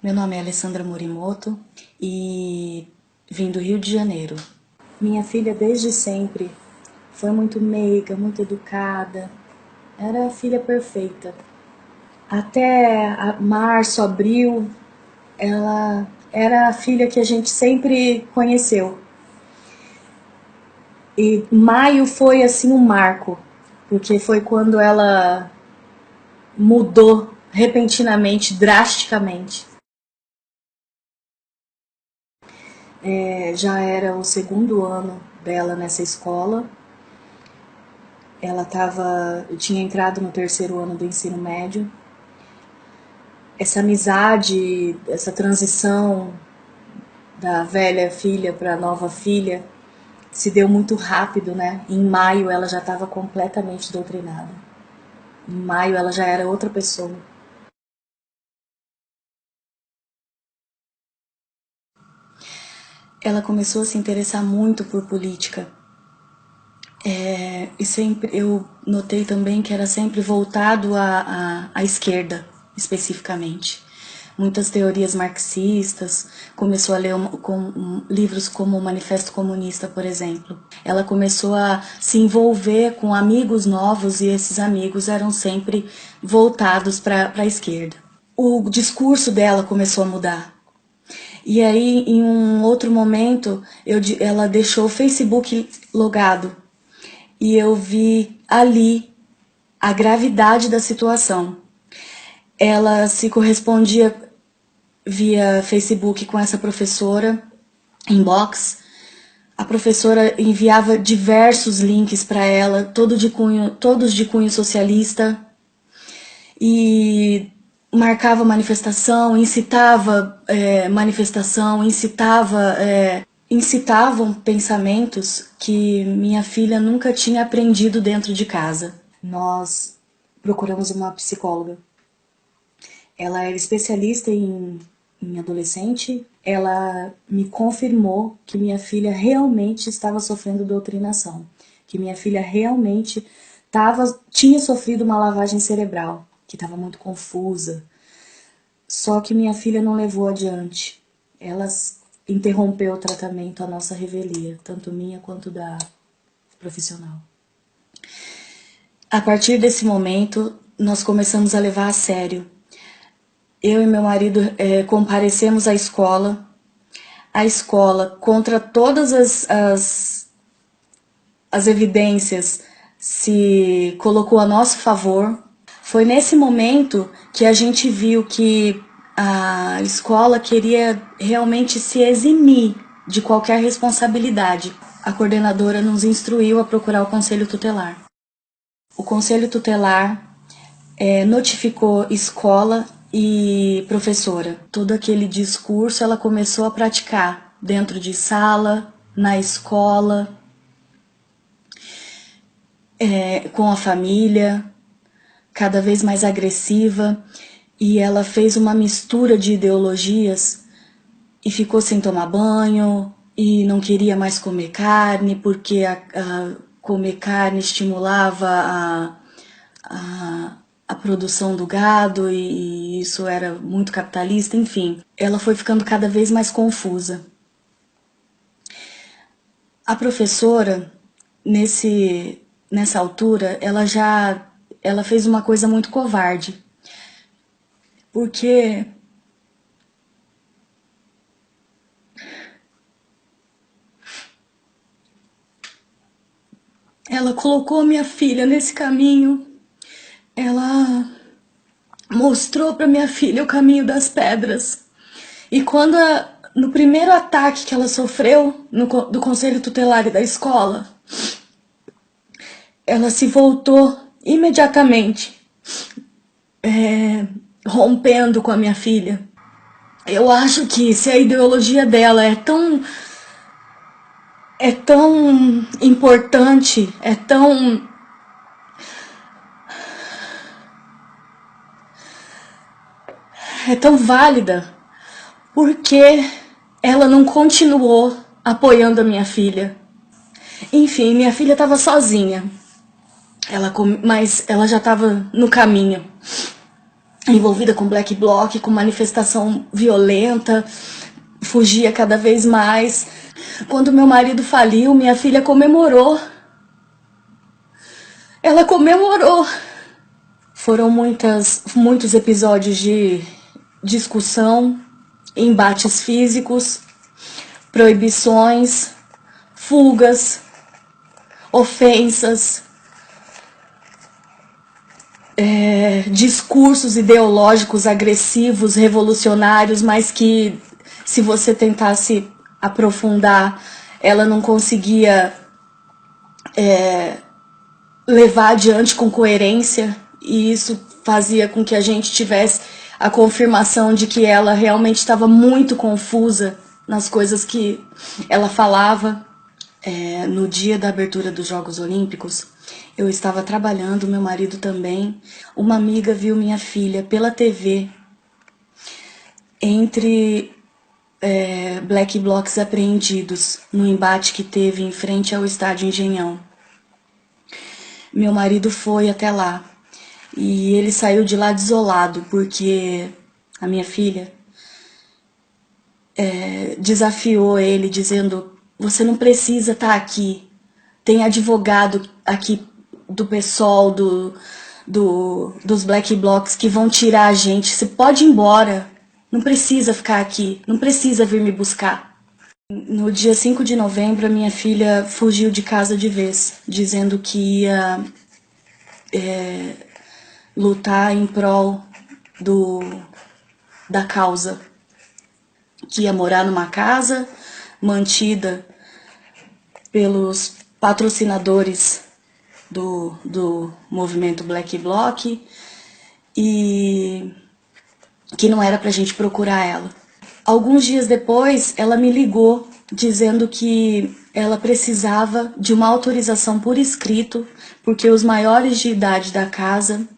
Meu nome é Alessandra Morimoto e vim do Rio de Janeiro. Minha filha desde sempre foi muito meiga, muito educada, era a filha perfeita. Até março, abril, ela era a filha que a gente sempre conheceu. E maio foi assim um marco, porque foi quando ela mudou repentinamente, drasticamente. Já era o segundo ano dela nessa escola. Tinha entrado no terceiro ano do ensino médio. Essa amizade, essa transição da velha filha para a nova filha se deu muito rápido, né? Em maio ela já estava completamente doutrinada. Em maio ela já era outra pessoa. Ela começou a se interessar muito por política. E sempre eu notei também que era sempre voltado à esquerda, especificamente. Muitas teorias marxistas, começou a ler livros como o Manifesto Comunista, por exemplo. Ela começou a se envolver com amigos novos e esses amigos eram sempre voltados para a esquerda. O discurso dela começou a mudar. E aí, em um outro momento, ela deixou o Facebook logado. E eu vi ali a gravidade da situação. Ela se correspondia via Facebook com essa professora, inbox. A professora enviava diversos links para ela, todos de cunho socialista, e marcava manifestação, incitava manifestação, incitavam pensamentos que minha filha nunca tinha aprendido dentro de casa. Nós procuramos uma psicóloga. Ela era especialista em adolescente. Ela me confirmou que minha filha realmente estava sofrendo doutrinação, que minha filha realmente tinha sofrido uma lavagem cerebral, que estava muito confusa. Só que minha filha não levou adiante. Ela interrompeu o tratamento à nossa revelia, tanto minha quanto da profissional. A partir desse momento, nós começamos a levar a sério. Eu e meu marido comparecemos à escola. A escola, contra todas as evidências, se colocou a nosso favor. Foi nesse momento que a gente viu que a escola queria realmente se eximir de qualquer responsabilidade. A coordenadora nos instruiu a procurar o conselho tutelar. O conselho tutelar notificou escola e professora. Todo aquele discurso ela começou a praticar dentro de sala, na escola, com a família, cada vez mais agressiva, e ela fez uma mistura de ideologias e ficou sem tomar banho e não queria mais comer carne porque comer carne estimulava a produção do gado e isso era muito capitalista, enfim. Ela foi ficando cada vez mais confusa. A professora, nessa altura, ela fez uma coisa muito covarde. Porque ela colocou minha filha nesse caminho. Ela mostrou para minha filha o caminho das pedras. E no primeiro ataque que ela sofreu do conselho tutelar e da escola, ela se voltou imediatamente, rompendo com a minha filha. Eu acho que se a ideologia dela é tão importante, é tão válida, porque ela não continuou apoiando a minha filha. Enfim, minha filha estava sozinha, mas ela já estava no caminho. envolvida com Black Bloc, com manifestação violenta, fugia cada vez mais. Quando meu marido faliu, minha filha comemorou. Ela comemorou. Foram muitos episódios de discussão, embates físicos, proibições, fugas, ofensas, discursos ideológicos agressivos, revolucionários, mas que, se você tentasse aprofundar, ela não conseguia levar adiante com coerência, e isso fazia com que a gente tivesse a confirmação de que ela realmente estava muito confusa nas coisas que ela falava. No dia da abertura dos Jogos Olímpicos, eu estava trabalhando, meu marido também. Uma amiga viu minha filha pela TV entre Black Blocs apreendidos no embate que teve em frente ao estádio Engenhão. Meu marido foi até lá e ele saiu de lá desolado, porque a minha filha desafiou ele, dizendo: você não precisa estar aqui, tem advogado aqui do PSOL, dos Black Blocs que vão tirar a gente, você pode ir embora, não precisa ficar aqui, não precisa vir me buscar. No dia 5 de novembro, a minha filha fugiu de casa de vez, dizendo que ia lutar em prol da causa, que ia morar numa casa mantida pelos patrocinadores do movimento Black Bloc, e que não era pra gente procurar ela. Alguns dias depois, ela me ligou dizendo que ela precisava de uma autorização por escrito, porque os maiores de idade da casa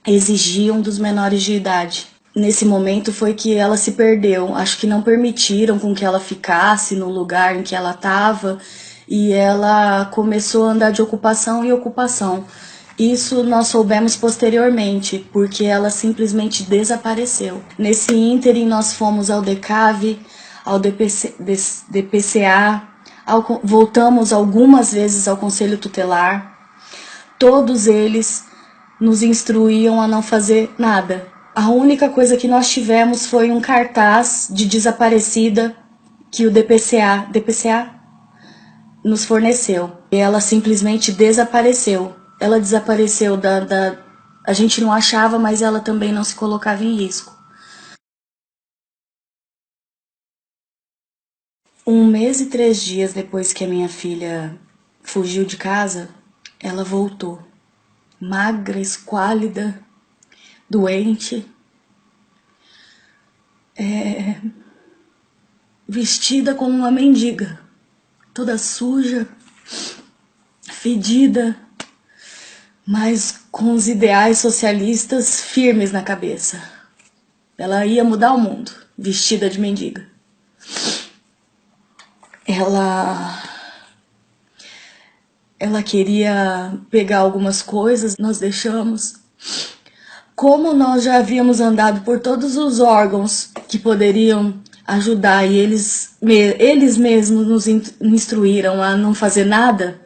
exigiam dos menores de idade. Nesse momento foi que ela se perdeu. Acho que não permitiram com que ela ficasse no lugar em que ela estava, e ela começou a andar de ocupação em ocupação. Isso nós soubemos posteriormente, porque ela simplesmente desapareceu. Nesse ínterim, nós fomos ao DECAV, ao DPCA, voltamos algumas vezes ao Conselho Tutelar. Todos eles nos instruíam a não fazer nada. A única coisa que nós tivemos foi um cartaz de desaparecida que o DPCA nos forneceu. E ela simplesmente desapareceu. Ela desapareceu a gente não achava, mas ela também não se colocava em risco. 1 mês e 3 dias depois que a minha filha fugiu de casa, ela voltou. Magra, esquálida, doente, vestida como uma mendiga, toda suja, fedida, mas com os ideais socialistas firmes na cabeça. Ela ia mudar o mundo, vestida de mendiga. Ela queria pegar algumas coisas, nós deixamos. Como nós já havíamos andado por todos os órgãos que poderiam ajudar, e eles mesmos nos instruíram a não fazer nada,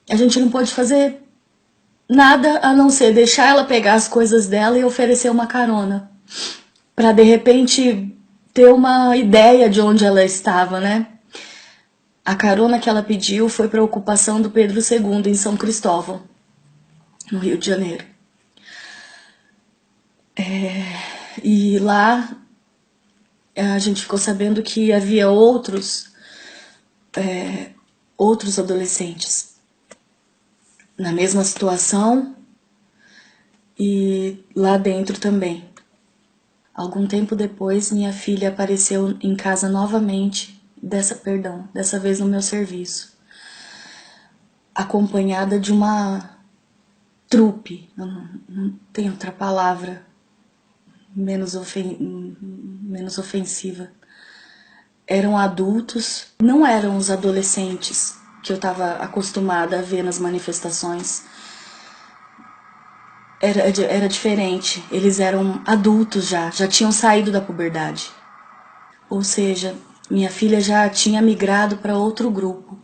a gente não pôde fazer nada a não ser deixar ela pegar as coisas dela e oferecer uma carona, para de repente ter uma ideia de onde ela estava, né? A carona que ela pediu foi para a ocupação do Pedro II em São Cristóvão, no Rio de Janeiro. E lá a gente ficou sabendo que havia outros adolescentes na mesma situação e lá dentro também. Algum tempo depois, minha filha apareceu em casa novamente, dessa vez no meu serviço, acompanhada de uma trupe, não tem outra palavra menos ofensiva. Eram adultos, não eram os adolescentes que eu estava acostumada a ver nas manifestações. era diferente. Eles eram adultos já tinham saído da puberdade. Ou seja, minha filha já tinha migrado para outro grupo.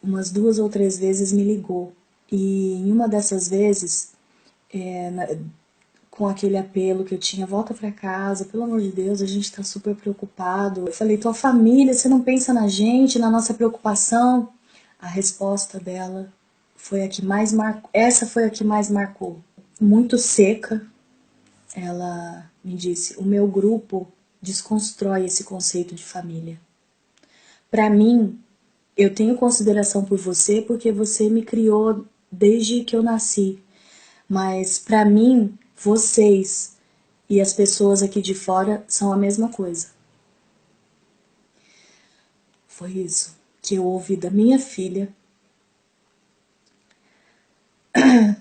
Umas 2 ou 3 vezes me ligou. E em uma dessas vezes, com aquele apelo que eu tinha, volta pra casa, pelo amor de Deus, a gente tá super preocupado. Eu falei, tua família, você não pensa na gente, na nossa preocupação? A resposta dela foi a que mais marcou. Essa foi a que mais marcou. Muito seca, ela me disse, o meu grupo desconstrói esse conceito de família. Pra mim, eu tenho consideração por você porque você me criou desde que eu nasci. Mas pra mim, vocês e as pessoas aqui de fora são a mesma coisa. Foi isso que eu ouvi da minha filha,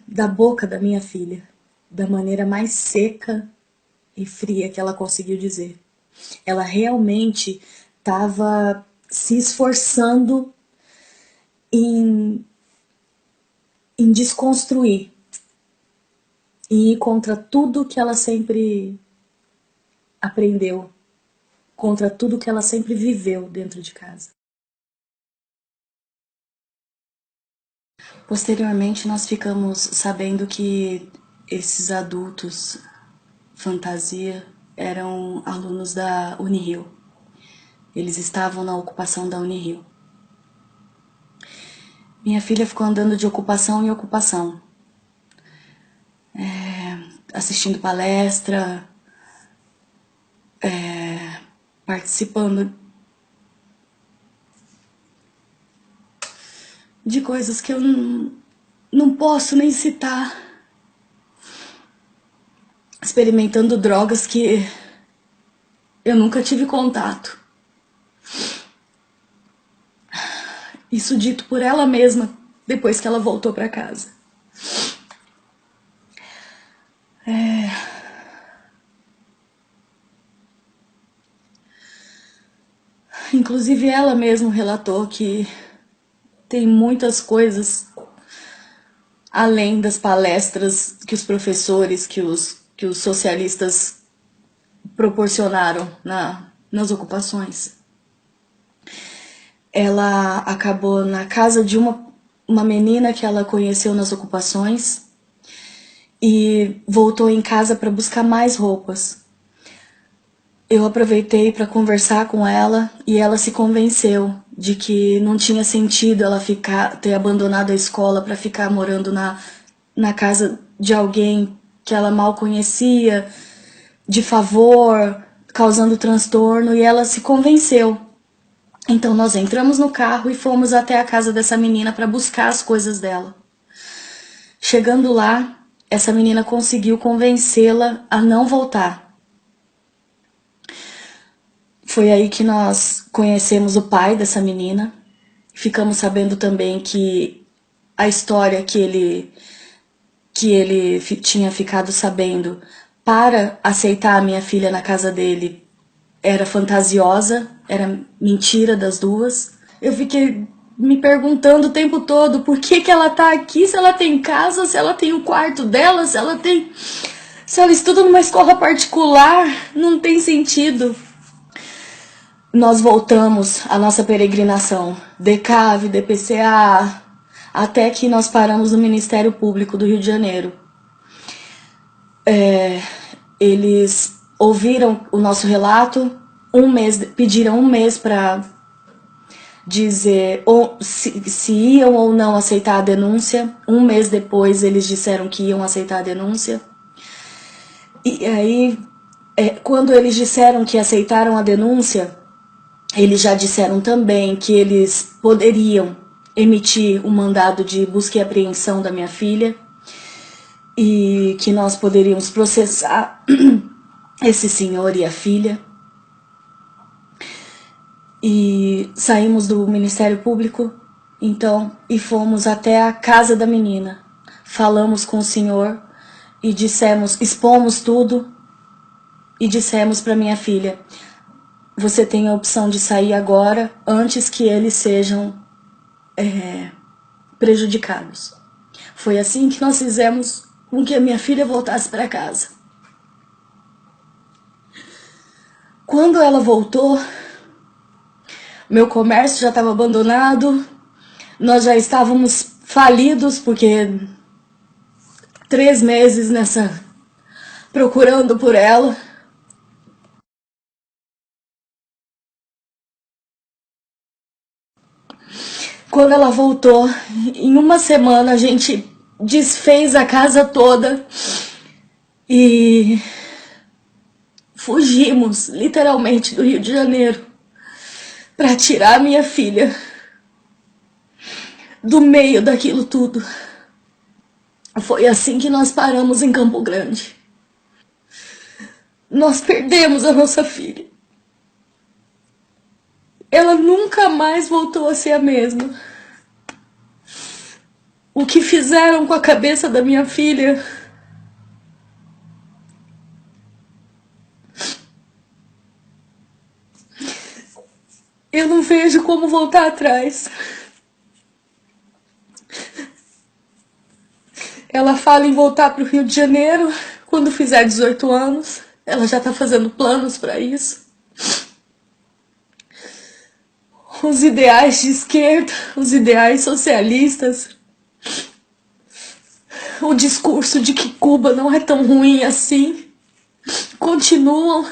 da boca da minha filha, da maneira mais seca e fria que ela conseguiu dizer. Ela realmente estava se esforçando em, em desconstruir e ir contra tudo que ela sempre aprendeu, contra tudo que ela sempre viveu dentro de casa. Posteriormente, nós ficamos sabendo que esses adultos fantasia eram alunos da Unirio. Eles estavam na ocupação da Unirio. Minha filha ficou andando de ocupação em ocupação, assistindo palestra, participando de coisas que eu não posso nem citar, experimentando drogas que eu nunca tive contato. Isso dito por ela mesma depois que ela voltou para casa. Inclusive ela mesma relatou que tem muitas coisas além das palestras que os professores, que os socialistas proporcionaram nas ocupações. Ela acabou na casa de uma menina que ela conheceu nas ocupações e voltou em casa para buscar mais roupas. Eu aproveitei para conversar com ela e ela se convenceu de que não tinha sentido ela ter abandonado a escola para ficar morando na casa de alguém que ela mal conhecia, de favor, causando transtorno, e ela se convenceu. Então nós entramos no carro e fomos até a casa dessa menina para buscar as coisas dela. Chegando lá, essa menina conseguiu convencê-la a não voltar. Foi aí que nós conhecemos o pai dessa menina. Ficamos sabendo também que a história que ele tinha ficado sabendo para aceitar a minha filha na casa dele era fantasiosa, era mentira das duas. Eu fiquei me perguntando o tempo todo por que ela tá aqui, se ela tem casa, se ela tem o quarto dela, se ela estuda numa escola particular, não tem sentido. Nós voltamos à nossa peregrinação, DECAV, DPCA, até que nós paramos no Ministério Público do Rio de Janeiro. Eles ouviram o nosso relato, pediram um mês para dizer se iam ou não aceitar a denúncia. Um mês depois eles disseram que iam aceitar a denúncia. E aí, quando eles disseram que aceitaram a denúncia, eles já disseram também que eles poderiam emitir um mandado de busca e apreensão da minha filha e que nós poderíamos processar esse senhor e a filha. E saímos do Ministério Público, então, e fomos até a casa da menina. Falamos com o senhor e expomos tudo e dissemos para minha filha: você tem a opção de sair agora antes que eles sejam prejudicados. Foi assim que nós fizemos com que a minha filha voltasse para casa. Quando ela voltou, meu comércio já estava abandonado, nós já estávamos falidos, porque 3 meses procurando por ela. Quando ela voltou, em uma semana a gente desfez a casa toda e fugimos, literalmente, do Rio de Janeiro para tirar a minha filha do meio daquilo tudo. Foi assim que nós paramos em Campo Grande. Nós perdemos a nossa filha. Ela nunca mais voltou a ser a mesma. O que fizeram com a cabeça da minha filha, eu não vejo como voltar atrás. Ela fala em voltar para o Rio de Janeiro quando fizer 18 anos. Ela já está fazendo planos para isso. Os ideais de esquerda, os ideais socialistas, o discurso de que Cuba não é tão ruim assim, continuam.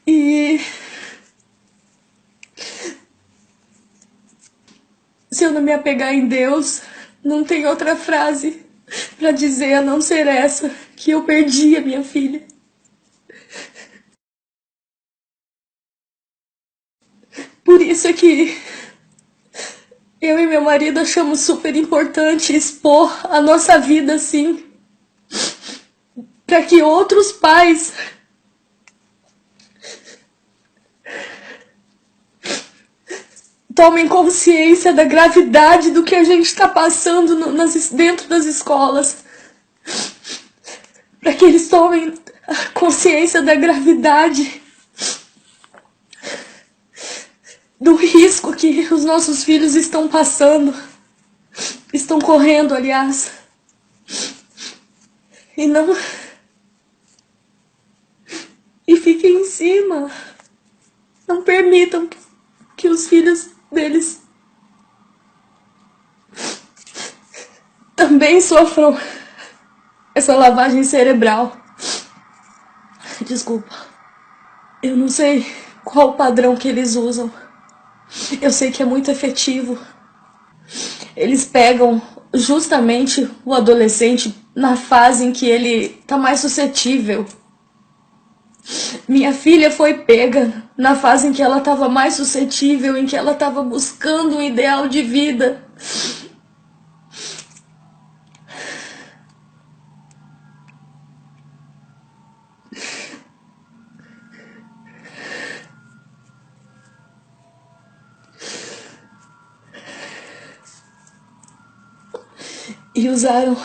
E se eu não me apegar em Deus, não tem outra frase para dizer a não ser essa, que eu perdi a minha filha. Por isso é que eu e meu marido achamos super importante expor a nossa vida assim, para que outros pais tomem consciência da gravidade do que a gente está passando dentro das escolas. Para que eles tomem consciência da gravidade do risco que os nossos filhos estão passando, estão correndo, aliás. E não... E fiquem em cima. Não permitam que os filhos deles também sofram essa lavagem cerebral. Desculpa. Eu não sei qual o padrão que eles usam. Eu sei que é muito efetivo. Eles pegam justamente o adolescente na fase em que ele tá mais suscetível. Minha filha foi pega na fase em que ela estava mais suscetível, em que ela estava buscando um ideal de vida. E usaram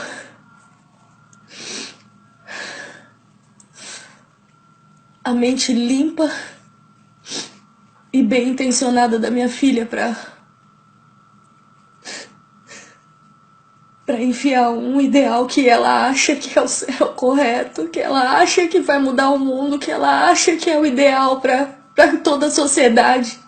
a mente limpa e bem intencionada da minha filha para enfiar um ideal que ela acha que é o correto, que ela acha que vai mudar o mundo, que ela acha que é o ideal para toda a sociedade.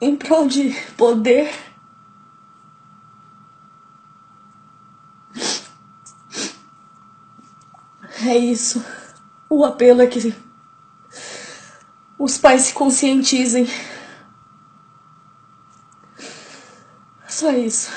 Em prol de poder. É isso. O apelo é que os pais se conscientizem. Só isso.